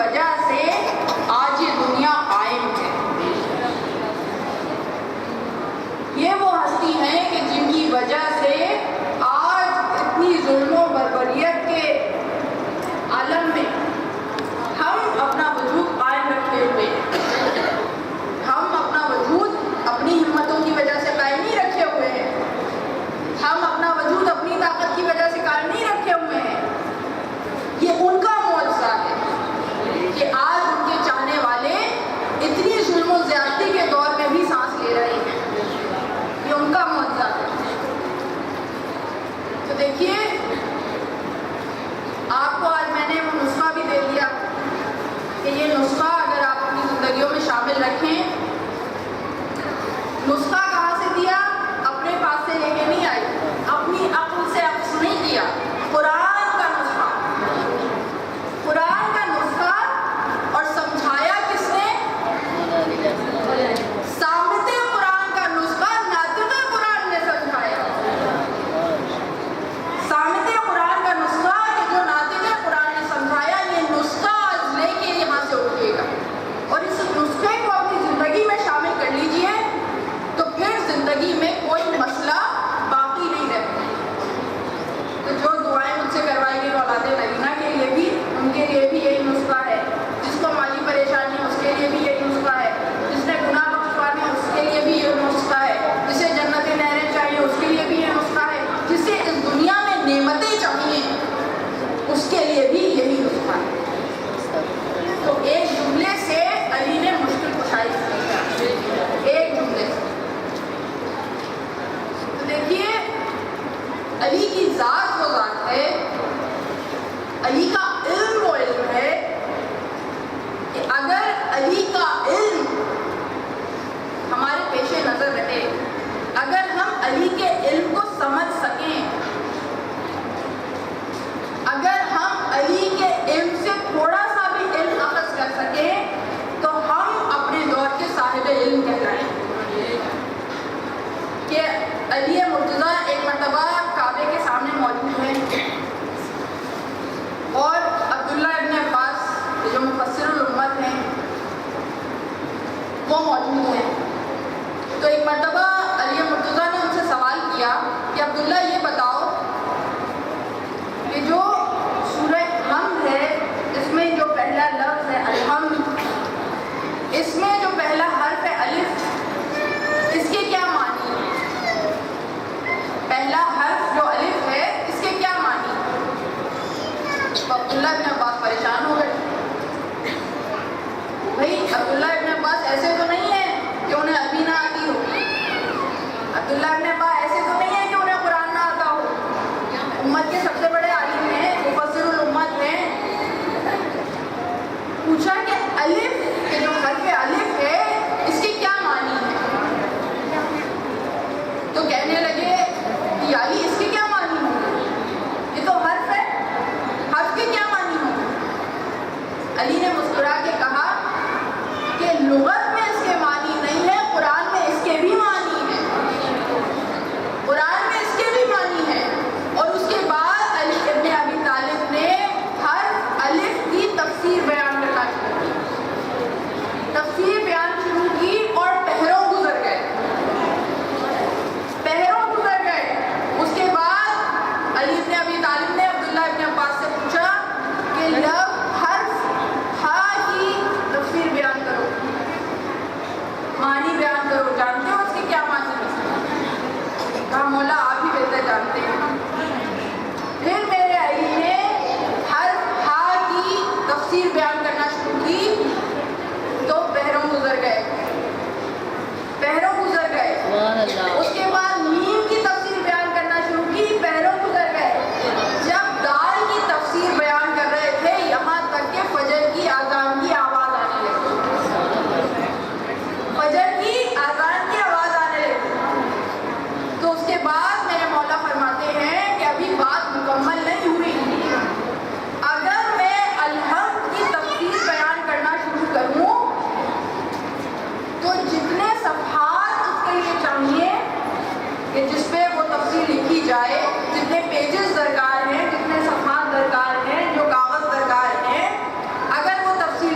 وجہ سے آج یہ دنیا قائم ہے۔ یہ وہ ہستی ہیں کہ جن کی وجہ سے آج اتنی ظلم و بربریت کے عالم میں ہم اپنا وجود قائم رکھے ہوئے ہیں۔ ہم اپنا وجود اپنی ہمتوں کی وجہ سے قائم نہیں رکھے ہوئے ہیں، ہم اپنا وجود اپنی طاقت کی وجہ سے قائم نہیں رکھے ہوئے ہیں۔ یہ ان کا معجزہ ہے کہ آج ان کے چاہنے والے اتنی ظلم و زیادتی کے دور میں بھی سانس لے رہے ہیں۔ یہ ان کا معجزہ ہے۔ تو دیکھیے، آپ کو آج میں نے وہ نسخہ بھی دے دیا کہ یہ نسخہ اگر آپ اپنی زندگیوں میں شامل رکھیں۔ نسخہ کہاں سے دیا؟ اپنے پاس سے لے کے نہیں آئی، اپنی عقل سے عکس نہیں کیا۔ قرآن کا نسخہ، قرآن کا نسخہ، اور سمجھایا کس نے؟ سامت قرآن کا نسخہ ناطق قرآن نے سمجھایا۔ سامت قرآن کا نسخہ کہ جو ناطق قرآن نے سمجھایا، یہ نسخہ آج لے کے یہاں سے اٹھیے گا اور اس نسخے کو اپنی زندگی میں شامل کر لیجئے، تو پھر زندگی میں کوئی مسئلہ باقی نہیں رہتا۔ تو جو دعائیں مجھ سے کروائی گئی اولاد مدینہ کے لیے بھی، ان کے لیے بھی یہی نسخہ ہے۔ جس کو مالی پریشانی ہے اس کے لیے بھی یہی نسخہ ہے، جس نے گناہ بخشوانے ہیں اس کے لیے بھی یہ نسخہ ہے، جسے جنت نہریں چاہیے اس کے لیے بھی یہ نسخہ ہے، جسے اس دنیا میں نعمتیں چاہیے اس کے لیے بھی یہی نسخہ ہے۔ تو ایک جملے سے علی نے مشکل کشائی کی، ایک جملے سے۔ تو دیکھیے، علی کی ذات وہ ذات ہے، علی کا علم وہ علم ہے کہ اگر علی کا علم ہمارے پیش نظر رہے، اگر ہم علی کے علم کو سمجھ سکیں، اگر ہم علی کے علم سے تھوڑا سا بھی علم اخذ کر سکیں، تو ہم اپنے دور کے صاحب علم کہلائیں۔ کہ علی مرتضیٰ ایک مرتبہ کعبے کے سامنے موجود ہیں اور عبداللہ ابن عباس جو مفسر الامت ہیں وہ موجود ہیں۔ تو ایک مرتبہ علی مرتضیٰ نے ان سے سوال کیا کہ عبداللہ یہ بتاؤ کہ جو سورہ حمد ہے اس میں جو پہلا لفظ ہے الحمد، اس میں جو پہلا حرف ہے الف، اس کے کیا معنی ہے؟ پہلا حرف جو الف ہے اس کے کیا معنی ہے؟ تو عبداللہ ابن عباس پریشان ہو گئے۔ بھائی عبداللہ ابن عباس ایسے تو نہیں ہے کہ انہیں عربی نہ آتی ہو، عبداللہ ابن عباس ایسے تو نہیں ہے کہ انہیں قرآن نہ آتا ہو، امت کے سب سے بڑے عالم ہیں، مفسر الامت ہیں۔ پوچھا کہ الف کہ جو حرف الف ہے اس کے کیا معنی ہے؟ تو کہنے لگے کہ علی اس کے کیا معنی ہوں؟ یہ تو حرف ہے، حرف کے کیا معنی ہوں؟ علی نے مسکرا کے کہا کہ لغت میں اس کے معنی نہیں ہے، قرآن میں اس کے بھی معنی ہے، قرآن میں اس کے بھی معنی ہے۔ اور اس کے بعد علی ابن ابی طالب نے حرف الف کی تفسیر بیان کرنا شروع کی، تفسیر بیان شروع کی اور پہروں گزر گئے، پہروں گزر گئے۔ اس کے بعد علی ابن ابی طالب نے عبداللہ ابن عباس سے پوچھا کہ لفظ حرف ہا کی تفسیر بیان کرو، معنی بیان کرو، جانتے ہو اس کے کیا معنی ہے؟ کہا مولا آپ ہی بہتر جانتے ہیں۔ پھر میرے علی نے حرف ہا کی تفسیر بیان کرنا شروع کی تو پہروں گزر گئے، پہروں گزر گئے۔ اس کے بعد میم کی تفسیر بیان کرنا شروع کی، پہروں گزر گئے۔ جب دال کی تفسیر بیان کر رہے تھے یہاں تک کہ فجر کی اذان کی آواز آنے لگی، فجر کی اذان کی آواز آنے لگی۔ تو اس کے بعد میرے مولا فرماتے ہیں کہ ابھی بات مکمل نہیں ہوئی، اگر میں الحمد کی تفسیر بیان کرنا شروع کروں تو جتنے صفحات اس کے لیے چاہیے کہ جس پہ وہ تفسیر لکھی جائے، جتنے پیجز درکار ہیں، جتنے صفحات درکار ہیں، جو کاغذ درکار ہیں، اگر وہ تفسیر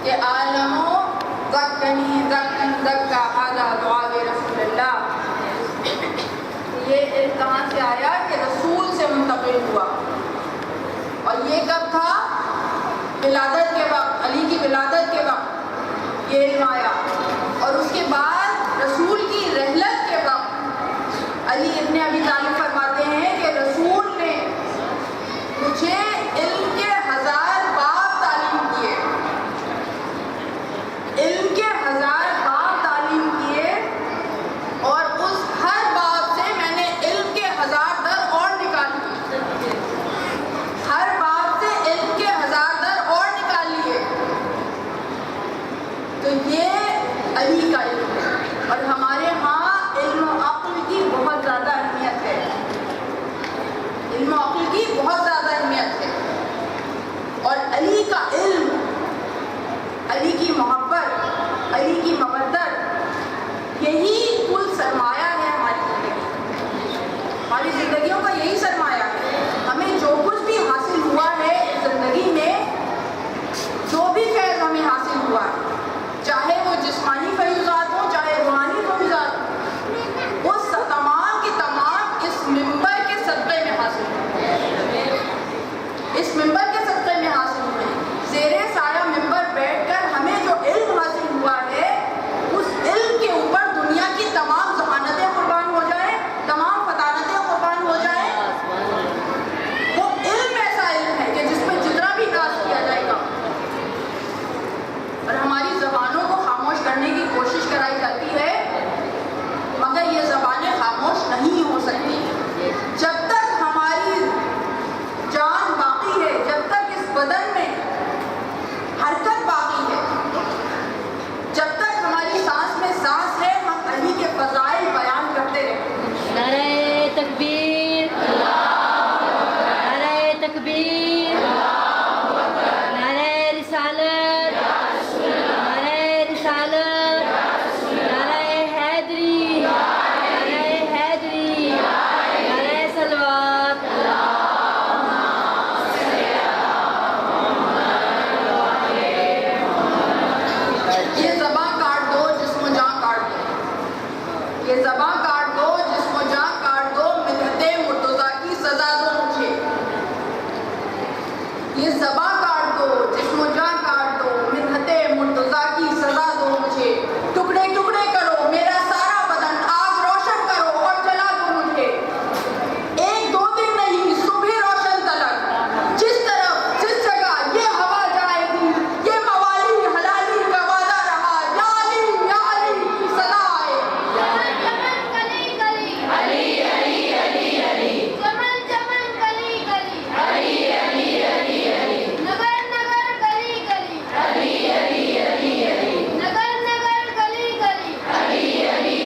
کہ عالمو زکنی زکن زکا ھذا دعاء رسول اللہ. یہ علم کہاں سے آیا؟ کہ رسول سے منتقل ہوا. اور یہ کب تھا؟ ولادت کے وقت، علی کی ولادت کے وقت یہ علم آیا. اور اس کے بعد رسول کی رحلت کے وقت علی ابن ابی طالب فرماتے ہیں کہ رسول نے مجھے علم کے 1000 باب تعلیم کیے، علم کے 1000 باب تعلیم کیے، اور اس ہر باب سے میں نے علم کے 1000 در اور نکال لیے. ہر باب سے علم کے 1000 در اور نکال لیے. تو یہ علی کا علم ہے. اور ہمارے ہاں علم و عقل کی بہت زیادہ اہمیت ہے. علم و عقل کی بہت زیادہ اہمیت ہے. اور علی کا علم، علی کی محبت، علی کی مودت، یہی کل سرمایہ ہے ہماری زندگی. ہماری زندگیوں کا یہی سرمایہ ہے. ہمیں جو کچھ بھی حاصل ہوا ہے زندگی میں، جو بھی فیض ہمیں حاصل ہوا ہے، چاہے وہ جسمانی فیوزات ہوں، چاہے روحانی فیوزات ہوں، وہ تمام کے تمام اس منبر کے صدقے میں حاصل ہوئے. اس منبر کے صدقے میں حاصل ہوئے. زیر سایہ منبر بیٹھ کر ہمیں جو علم حاصل ہوا ہے، اس علم کے اوپر دنیا کی تمام ذہانتیں قربان ہو جائیں، تمام فطانتیں قربان ہو جائیں. وہ علم ایسا علم ہے کہ جس پہ جتنا بھی ناز کیا جائے گا. اور ہماری زبانوں کو خاموش کرنے کی کوشش کرائی جاتی ہے، مگر یہ زبانیں خاموش نہیں ہو سکتی. جب تک ہماری جان باقی ہے، جب تک اس بدن میں حرکت باقی ہے، جب تک ہماری سانس میں سانس ہے، ہم علی کے فضائل بیان کرتے رہیں. نعرہ تکبیر، نعرہ تکبیر، نعرہ رسالت، نعرہ رسالت، نعرہ حیدری، نعرہ حیدری، نعرہ صلوات. یہ زباں کاٹ دو، جسم و جاں کاٹ دو. یہ زباں کاٹ دو، جسم و جاں کاٹ دو، ملت مرتضیٰ کی سزا دو مجھے. یہ زباں